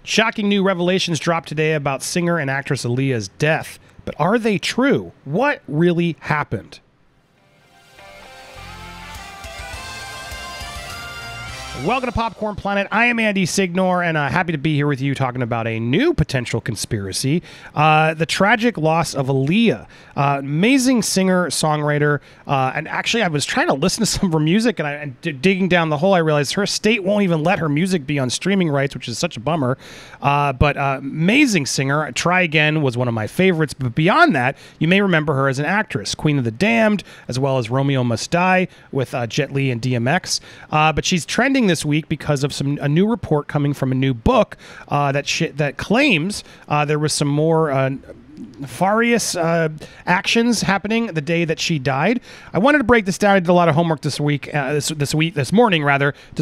Shocking new revelations dropped today about singer and actress Aaliyah's death. But are they true? What really happened? Welcome to Popcorn Planet. I am Andy Signore, and happy to be here with you talking about a new potential conspiracy, the tragic loss of Aaliyah. Amazing singer, songwriter, and actually I was trying to listen to some of her music, and digging down the hole, I realized her estate won't even let her music be on streaming rights, which is such a bummer. But amazing singer. Try Again was one of my favorites, but beyond that, you may remember her as an actress, Queen of the Damned, as well as Romeo Must Die with Jet Li and DMX. But she's trending this week because of a new report coming from a new book that claims there was some more nefarious actions happening the day that she died. I wanted to break this down. I did a lot of homework this morning to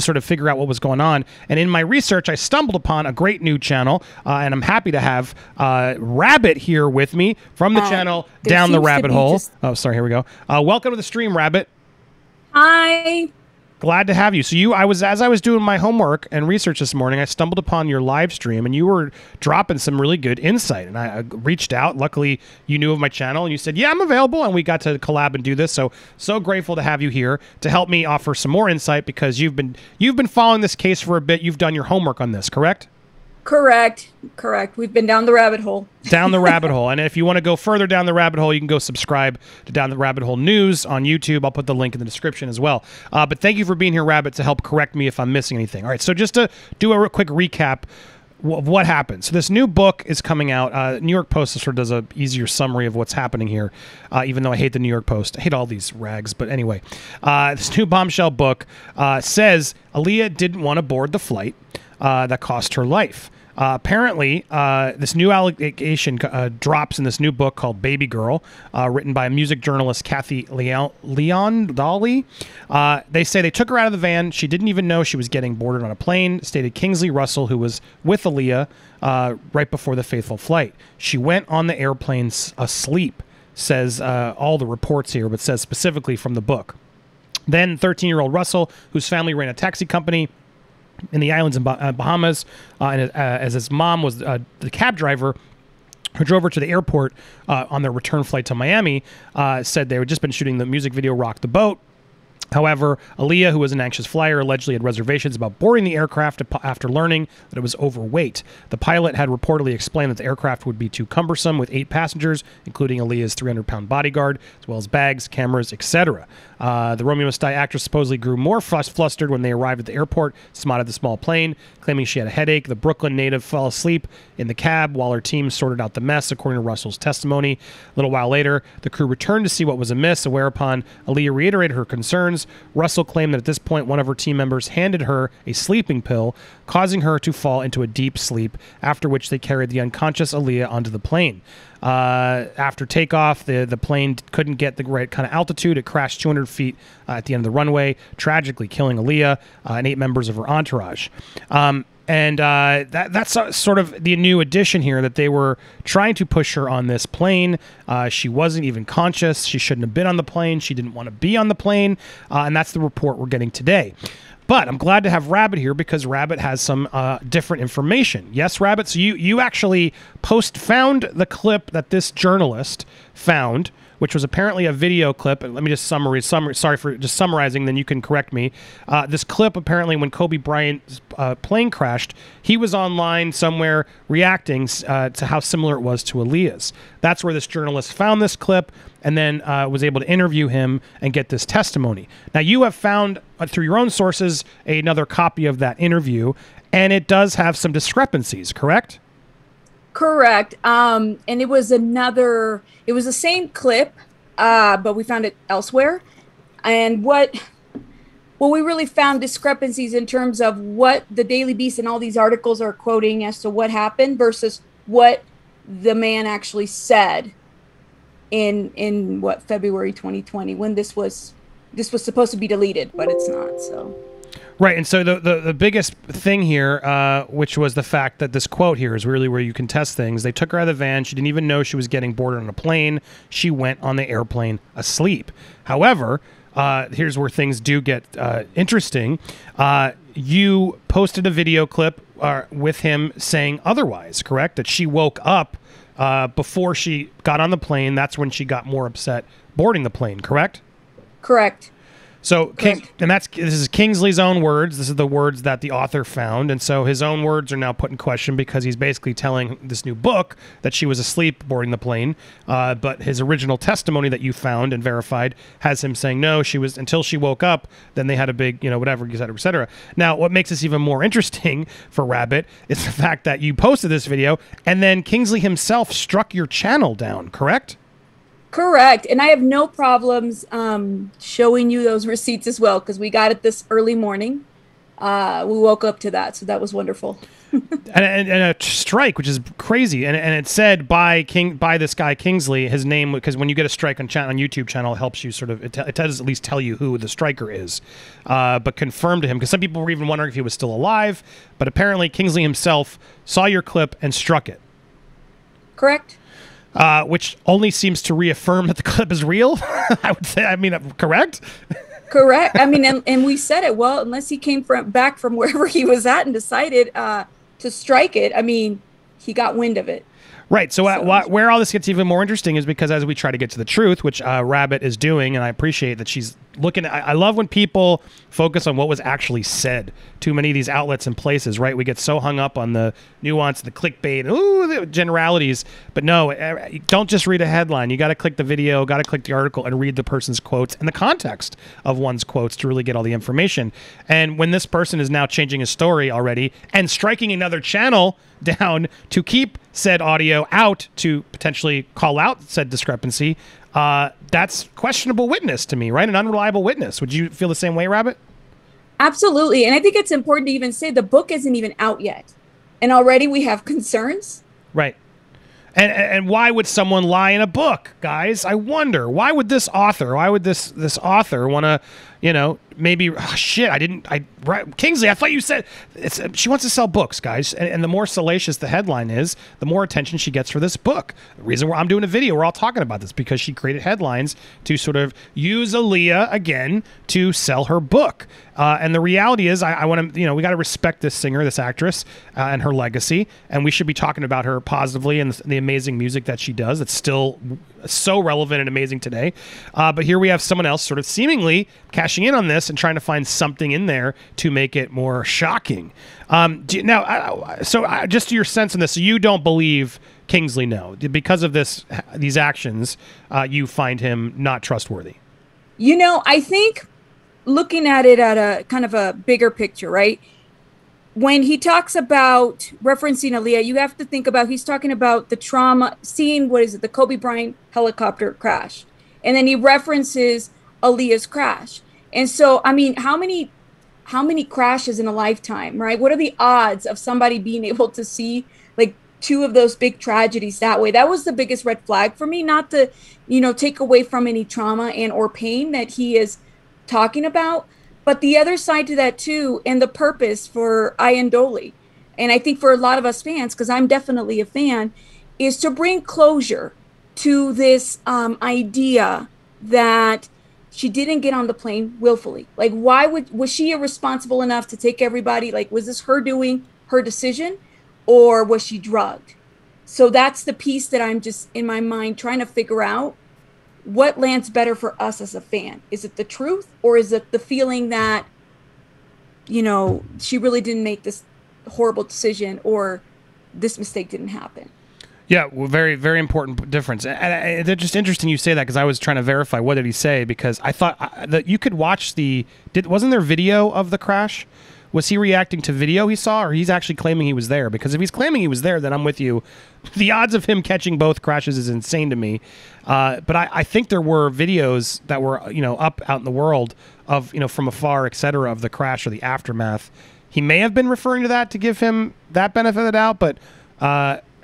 sort of figure out what was going on. And in my research, I stumbled upon a great new channel, and I'm happy to have Rabbit here with me from the channel Down the Rabbithole. Oh, sorry. Here we go. Welcome to the stream, Rabbit. Hi. Glad to have you. So as I was doing my homework and research this morning, I stumbled upon your live stream, and you were dropping some really good insight. And I reached out. Luckily, you knew of my channel, and you said, "Yeah, I'm available," and we got to collab and do this. So grateful to have you here to help me offer some more insight, because you've been following this case for a bit. You've done your homework on this, correct? Correct. We've been down the rabbit hole. Down the rabbit hole. And if you want to go further down the rabbit hole, you can go subscribe to Down the Rabbit Hole News on YouTube. I'll put the link in the description as well. But thank you for being here, Rabbit, to help correct me if I'm missing anything. All right, so just to do a quick recap of what happened. So this new book is coming out. New York Post sort of does an easier summary of what's happening here, even though I hate the New York Post. I hate all these rags. But anyway, this new bombshell book says Aaliyah didn't want to board the flight that cost her life. Apparently, this new allegation drops in this new book called Baby Girl, written by music journalist Kathy Iandoli. They say they took her out of the van. She didn't even know she was getting boarded on a plane, stated Kingsley Russell, who was with Aaliyah right before the fateful flight. She went on the airplane asleep, says all the reports here, but says specifically from the book. Then 13-year-old Russell, whose family ran a taxi company in the islands in Bahamas, and as his mom was the cab driver who drove her to the airport on their return flight to Miami, said they had just been shooting the music video Rock the Boat. However, Aaliyah, who was an anxious flyer, allegedly had reservations about boarding the aircraft after learning that it was overweight. The pilot had reportedly explained that the aircraft would be too cumbersome with 8 passengers, including Aaliyah's 300-pound bodyguard, as well as bags, cameras, etc. The Romeo Must Die actress supposedly grew more flustered when they arrived at the airport, spotted the small plane, claiming she had a headache. The Brooklyn native fell asleep in the cab while her team sorted out the mess, according to Russell's testimony. A little while later, the crew returned to see what was amiss, whereupon Aaliyah reiterated her concerns. Russell claimed that at this point, one of her team members handed her a sleeping pill, causing her to fall into a deep sleep, after which they carried the unconscious Aaliyah onto the plane. After takeoff, the plane couldn't get the right kind of altitude. It crashed 200 feet at the end of the runway, tragically killing Aaliyah and 8 members of her entourage. That's sort of the new addition here, that they were trying to push her on this plane. She wasn't even conscious. She shouldn't have been on the plane. She didn't want to be on the plane. And that's the report we're getting today. But I'm glad to have Rabbit here, because Rabbit has some different information. Yes, Rabbit? So you actually found the clip that this journalist found, which was apparently a video clip. Let me just sorry for just summarizing, then you can correct me. This clip, apparently when Kobe Bryant's plane crashed, he was online somewhere reacting to how similar it was to Aaliyah's. That's where this journalist found this clip, and then was able to interview him and get this testimony. Now, you have found, through your own sources, another copy of that interview, and it does have some discrepancies, correct? Correct. And it was the same clip, but we found it elsewhere. And what we really found discrepancies in terms of what the Daily Beast and all these articles are quoting as to what happened versus what the man actually said in February 2020, when this was supposed to be deleted, but it's not. So right. And so the biggest thing here, which was the fact that this quote here is really where you can test things. They took her out of the van. She didn't even know she was getting boarded on a plane. She went on the airplane asleep. However, here's where things do get interesting. you posted a video clip with him saying otherwise, correct? That she woke up before she got on the plane. That's when she got more upset boarding the plane, correct? Correct. So, this is Kingsley's own words. This is the words that the author found, and so his own words are now put in question because he's basically telling this new book that she was asleep boarding the plane. But his original testimony that you found and verified has him saying no, she was until she woke up. Then they had a big, whatever, et cetera, et cetera. Now, what makes this even more interesting for Rabbit is the fact that you posted this video, and then Kingsley himself struck your channel down. Correct? Correct. And I have no problems showing you those receipts as well, because we got it this early morning. We woke up to that, so that was wonderful. and a strike, which is crazy. And it said by this guy Kingsley, his name, because when you get a strike on YouTube channel, it helps you sort of, it does at least tell you who the striker is, but confirm to him, because some people were even wondering if he was still alive. But apparently Kingsley himself saw your clip and struck it. Correct. Which only seems to reaffirm that the clip is real. I would say, correct? Correct. And we said it. Well, unless he came back from wherever he was at and decided to strike it, he got wind of it. Right. So where all this gets even more interesting is because as we try to get to the truth, which Rabbit is doing, and I appreciate that she's looking at, I love when people focus on what was actually said. Too many of these outlets and places, right? We get so hung up on the nuance, the clickbait, the generalities. But no, don't just read a headline. You got to click the video, got to click the article, and read the person's quotes and the context of one's quotes to really get all the information. And when this person is now changing his story already and striking another channel down to keep said audio out to potentially call out said discrepancy, that's questionable witness to me, right? An unreliable witness. Would you feel the same way, Rabbit? Absolutely. And I think it's important to even say the book isn't even out yet. And already we have concerns. Right. And why would someone lie in a book, guys? I wonder. Why would this author want to, maybe, Kingsley, I thought you said, she wants to sell books, guys. And the more salacious the headline is, the more attention she gets for this book. The reason why I'm doing a video, we're all talking about this, because she created headlines to sort of use Aaliyah again to sell her book. And the reality is, I want to, we got to respect this singer, this actress, and her legacy. And we should be talking about her positively and the amazing music that she does. It's still so relevant and amazing today. But here we have someone else sort of seemingly cashing in on this and trying to find something in there to make it more shocking. Just to your sense on this, so you don't believe Kingsley, no. Because of these actions, you find him not trustworthy. I think looking at it at a kind of a bigger picture, right? When he talks about referencing Aaliyah, you have to think about, he's talking about the trauma, seeing, the Kobe Bryant helicopter crash. And then he references Aaliyah's crash. And so, how many crashes in a lifetime, right? What are the odds of somebody being able to see like two of those big tragedies that way? That was the biggest red flag for me, not to, take away from any trauma and or pain that he is talking about. But the other side to that too, and the purpose for Iandoli, and I think for a lot of us fans, because I'm definitely a fan, is to bring closure to this idea that she didn't get on the plane willfully. Like, why was she irresponsible enough to take everybody? Like, was this her doing her decision, or was she drugged? So that's the piece that I'm just in my mind trying to figure out. What lands better for us as a fan? Is it the truth, or is it the feeling that, she really didn't make this horrible decision, or this mistake didn't happen? Yeah, well, very, very important difference. And it's just interesting you say that, because I was trying to verify what did he say, because I thought that you could watch wasn't there video of the crash? Was he reacting to video he saw, or he's actually claiming he was there? Because if he's claiming he was there, then I'm with you. The odds of him catching both crashes is insane to me. But I think there were videos that were, up out in the world of, from afar, et cetera, of the crash or the aftermath. He may have been referring to that to give him that benefit of the doubt, but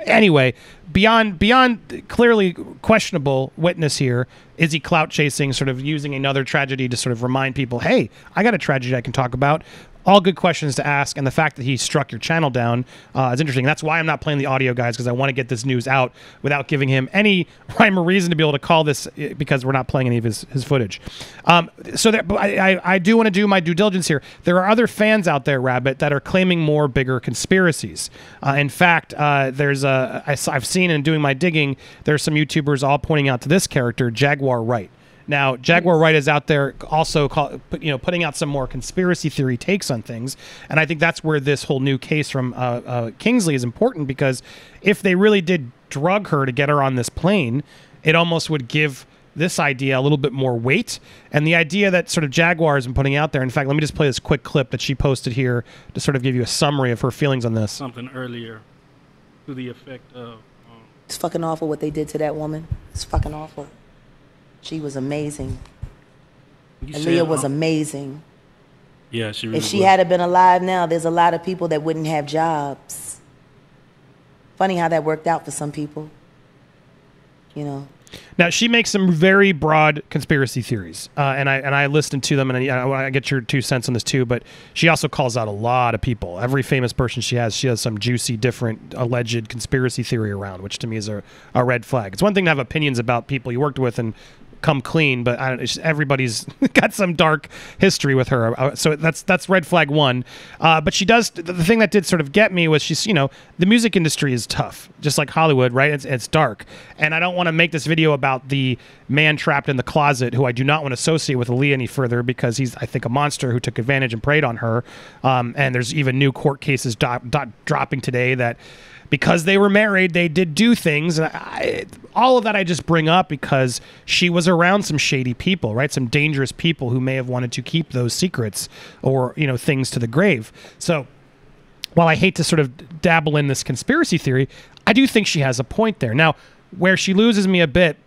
anyway, beyond clearly questionable witness here, is he clout chasing, sort of using another tragedy to sort of remind people, hey, I got a tragedy I can talk about? all good questions to ask, and the fact that he struck your channel down is interesting. That's why I'm not playing the audio, guys, because I want to get this news out without giving him any rhyme or reason to be able to call this, because we're not playing any of his footage. So I do want to do my due diligence here. There are other fans out there, Rabbit, that are claiming more bigger conspiracies. In fact, I've seen in doing my digging, there's some YouTubers all pointing out to this character, Jaguar Wright. Now, Jaguar Wright is out there also putting out some more conspiracy theory takes on things, and I think that's where this whole new case from Kingsley is important, because if they really did drug her to get her on this plane, it almost would give this idea a little bit more weight, and the idea that sort of Jaguar has been putting out there. In fact, let me just play this quick clip that she posted here to sort of give you a summary of her feelings on this. Something earlier to the effect of... It's fucking awful what they did to that woman. It's fucking awful. She was amazing. Aaliyah was amazing. Yeah, she really If she was. had been alive now, there's a lot of people that wouldn't have jobs. Funny how that worked out for some people. You know. Now, she makes some very broad conspiracy theories, and I listened to them, and I get your 2 cents on this too, but she also calls out a lot of people. Every famous person she has some juicy, different, alleged conspiracy theory around, which to me is a red flag. It's one thing to have opinions about people you worked with and come clean, but everybody's got some dark history with her, so that's red flag 1. But she does, the thing that did sort of get me was she's, the music industry is tough, just like Hollywood, right? It's dark, and I don't want to make this video about the man trapped in the closet, who I do not want to associate with Aaliyah any further, because he's, I think, a monster who took advantage and preyed on her, and there's even new court cases dropping today that because they were married, they did do things. And all of that I just bring up because she was around some shady people, right? Some dangerous people who may have wanted to keep those secrets or, things to the grave. So while I hate to sort of dabble in this conspiracy theory, I do think she has a point there. Now, where she loses me a bit,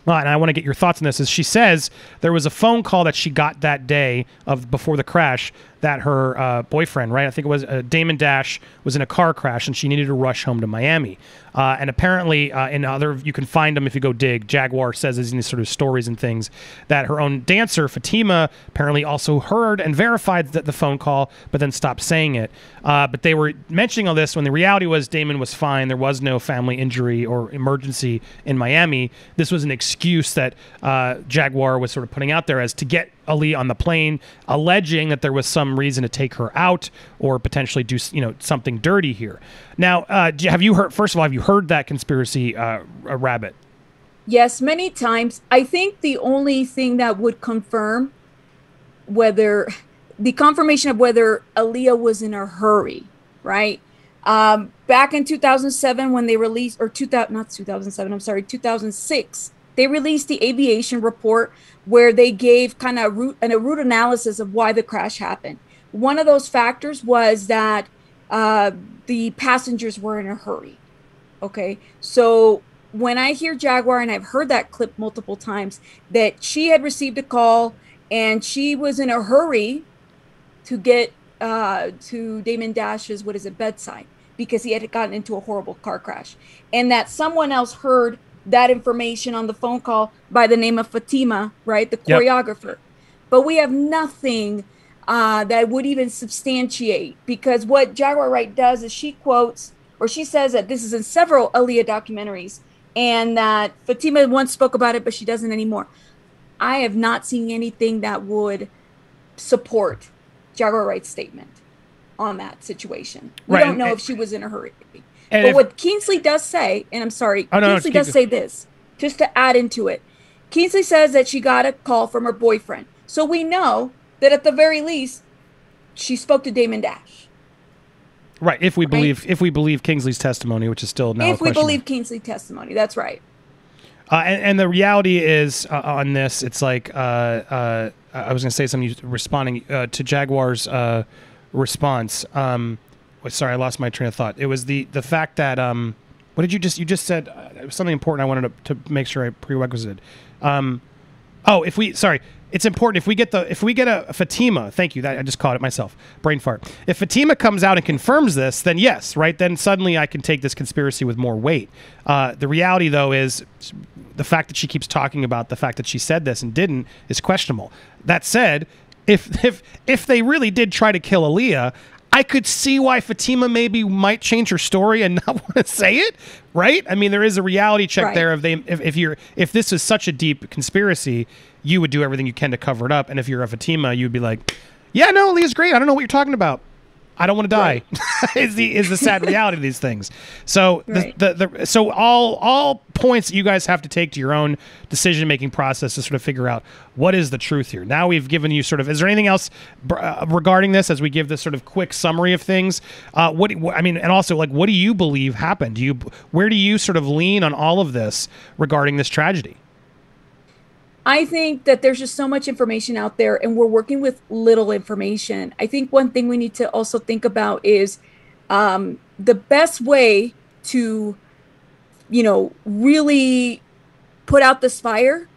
and I want to get your thoughts on this, is she says there was a phone call that she got that day before the crash that her boyfriend, right, I think it was Damon Dash, was in a car crash and she needed to rush home to Miami. And apparently, you can find them if you go dig. Jaguar says in these sort of stories and things that her own dancer, Fatima, apparently also heard and verified the phone call, but then stopped saying it. But they were mentioning all this when the reality was Damon was fine. There was no family injury or emergency in Miami. This was an excuse that Jaguar was sort of putting out there as to get Aaliyah on the plane, alleging that there was some reason to take her out or potentially do something dirty here. Now, have you heard that conspiracy, Rabbit? Yes, many times. I think the only thing that would confirm the confirmation of whether Aaliyah was in a hurry, right? Back in 2007 when they released, or 2006, they released the aviation report where they gave kind of a root analysis of why the crash happened. One of those factors was that the passengers were in a hurry. Okay, so when I hear Jaguar, and I've heard that clip multiple times, that she had received a call and she was in a hurry to get to Damon Dash's, bedside, because he had gotten into a horrible car crash, and that someone else heard that information on the phone call by the name of Fatima, right, the choreographer. Yep. But we have nothing that would even substantiate, because what Jaguar Wright does is she quotes, or she says that this is in several Aaliyah documentaries, and that Fatima once spoke about it, but she doesn't anymore. I have not seen anything that would support Jaguar Wright's statement on that situation. We don't know if she was in a hurry. But what Kingsley does say, and I'm sorry, Kingsley does say this, just to add into it. Kingsley says that she got a call from her boyfriend. So we know that at the very least, she spoke to Damon Dash. Right, if we believe Kingsley's testimony, which is still now a question. If we believe Kingsley's testimony, that's right. And the reality is on this, it's like I was going to say something responding to Jaguar's response. Sorry, I lost my train of thought. It was the fact that what did you just said something important. I wanted to make sure I prerequisited. It's important if we get a Fatima. Thank you. I just caught it myself. Brain fart. If Fatima comes out and confirms this, then yes, right. Then suddenly I can take this conspiracy with more weight. The reality, though, is the fact that she keeps talking about the fact that she said this and didn't is questionable. That said, if they really did try to kill Aaliyah, I could see why Fatima maybe might change her story and not want to say it, right? I mean, there is a reality check there. If this is such a deep conspiracy, you would do everything you can to cover it up. And if you're a Fatima, you'd be like, yeah, no, Aaliyah's great. I don't know what you're talking about. I don't want to die. is the sad reality of these things. So so all points you guys have to take to your own decision making process to sort of figure out what is the truth here. Now we've given you sort of. Is there anything else regarding this as we give this sort of quick summary of things? And also like, what do you believe happened? Where do you sort of lean on all of this regarding this tragedy? I think that there's just so much information out there and we're working with little information. I think one thing we need to also think about is the best way to, really put out this fire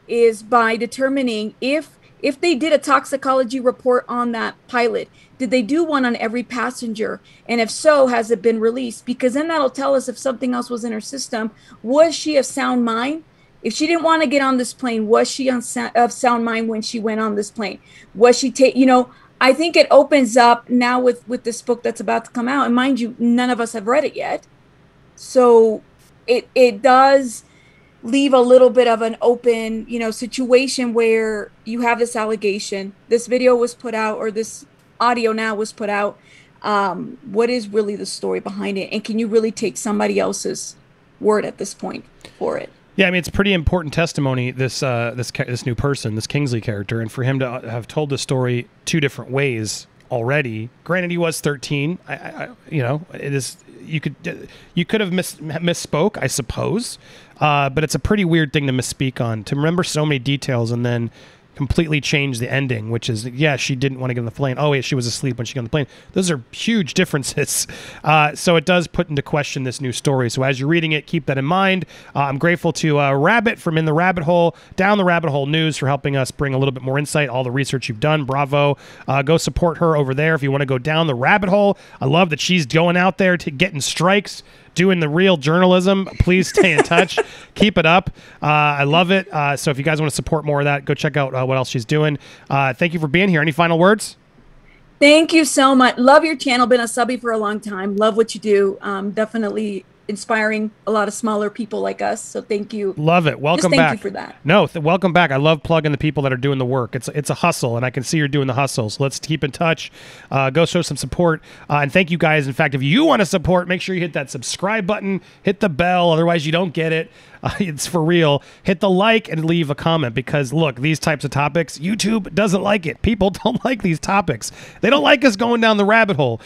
is by determining if they did a toxicology report on that pilot, did they do one on every passenger? And if so, has it been released? Because then that'll tell us if something else was in her system. Was she of sound mind? If she didn't want to get on this plane, was she of sound mind when she went on this plane? Was she I think it opens up now with this book that's about to come out. And mind you, none of us have read it yet. So it does leave a little bit of an open, situation where you have this allegation, this video was put out, or this audio now was put out. What is really the story behind it? And can you really take somebody else's word at this point for it? Yeah, I mean, it's pretty important testimony, this new person, this Kingsley character, and for him to have told the story two different ways already. Granted, he was 13. It is you could have misspoke, I suppose, but it's a pretty weird thing to misspeak on, to remember so many details and then completely change the ending, which is, yeah, she didn't want to get on the plane. Oh, wait, she was asleep when she got on the plane. Those are huge differences. So it does put into question this new story. So as you're reading it, keep that in mind. I'm grateful to Rabbit from In the Rabbit Hole, Down the Rabbit Hole News for helping us bring a little bit more insight, all the research you've done. Bravo. Go support her over there if you want to go down the rabbit hole. I love that she's going out there to getting strikes, doing the real journalism. Please stay in touch. Keep it up. I love it. So if you guys want to support more of that, go check out what else she's doing. Thank you for being here. Any final words? Thank you so much. Love your channel. Been a subby for a long time. Love what you do. Definitely inspiring a lot of smaller people like us. So thank you. Love it. Welcome back. Thank you for that. No, welcome back. I love plugging the people that are doing the work. It's a hustle, and I can see you're doing the hustle. So let's keep in touch. Go show some support. And thank you guys. In fact, if you want to support, make sure you hit that subscribe button, hit the bell. Otherwise, you don't get it. It's for real. Hit the like and leave a comment, because look, these types of topics, YouTube doesn't like it. People don't like these topics. They don't like us going down the rabbit hole.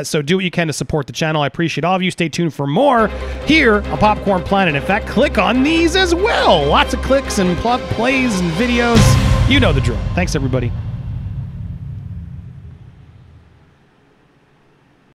So do what you can to support the channel. I appreciate all of you. Stay tuned for more here on Popcorn Planet. In fact, click on these as well. Lots of clicks and plays and videos. You know the drill. Thanks, everybody.